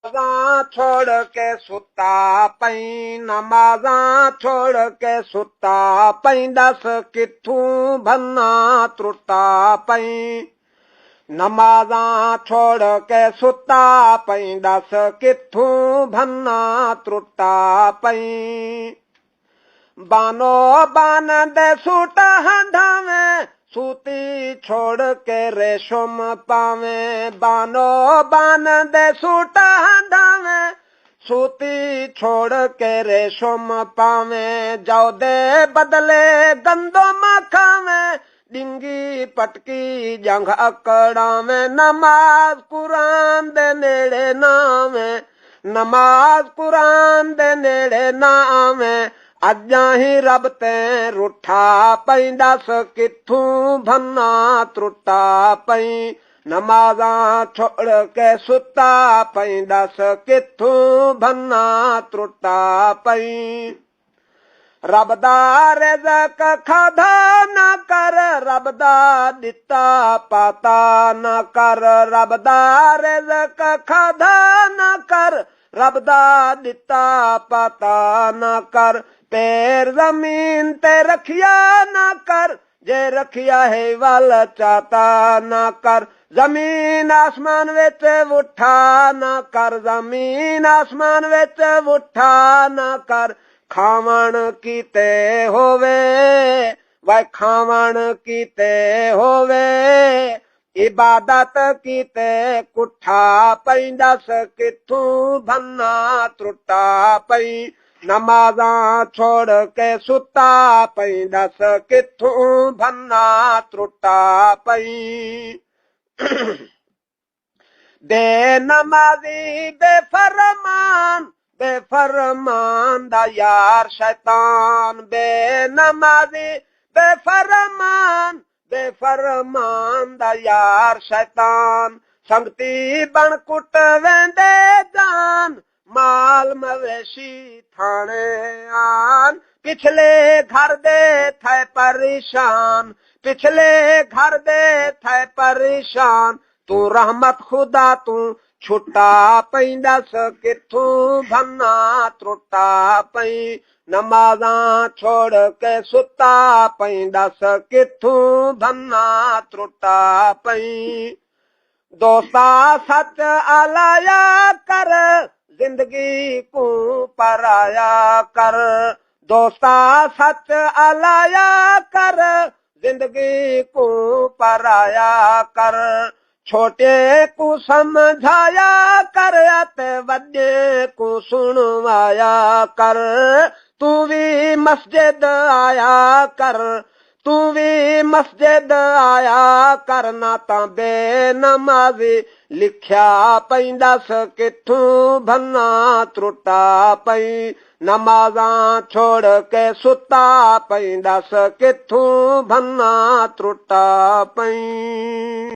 नमाज़ां छोड़ के सुता पई, नमाज़ां छोड़ के सुता पई, दस किथूं भन्ना त्रुटा पई। नमाज़ां छोड़ के सुता पई, दस किथूं भन्ना त्रुटा पई। बानो बान दे सूट हंधावे, सूती छोड़ के रेशम पावे। बानो बान दे सूट हंधावे, सूती छोड़ के रेशम पावे। जाओ दे बदले गंदम खावे, डिंगी पटकी जंग अकड़ावे। नमाज कुरान दे नेड़े नावे, नमाज कुरान दे नेड़े नावे। अजा ही रब ते रुठा पई, दस किथूं भन्ना त्रुटा पई। नमाज़ां छोड़ के सुता पई, दस किथूं भन्ना त्रुटा पई। रब दा रिज़्क़ खाधा न कर, रब दा दिता पाता न कर। रब दा रिज़्क़ खाधा न कर, रब दा दिता पाता न कर। पैर जमीन ते रखिया न कर, जे रखिया है वल चाता न कर। जमीन आसमान विच उठा न कर, जमीन आसमान विच उठा न कर। खावण कीते होवे, वह खावण कीते होवे। इबादत कीते कुठा पई, दस किथूं भन्ना त्रुटा पई। नमाज़ां छोड़ के सुता पई, दस किथूं भन्ना त्रुटा पई। बेनमाज़ी बेफरमान, बेफरमान दा यार शैतान। बेनमाज़ी बेफरमान, बेफरमान दा यार शैतान। संगती बन कुट वेंदे जान, माल मवेशी थाने आन। पिछले घर दे थे परेशान, पिछले घर दे थे परेशान। तू रहमत खुदा तू छुटा पई, दस किथूं भन्ना त्रुटा पई। नमाज़ां छोड़ के सुता पई, दस किथूं भन्ना त्रुटा पई। दोस्ता सच आलाया कर, जिंदगी को पराया कर। दोस्ता सच आलाया कर, जिंदगी को पराया कर। छोटे को समझाया कर, ते वड्डे को सुनवाया कर। तू भी मस्जिद आया कर, तू भी मस्जिद आया कर। ना तां बेनमाज़ी लिखिया पई, दस किथूं भन्ना त्रुटा पई। नमाज़ां छोड़ के सुता पई, दस किथूं भन्ना त्रुटा पई।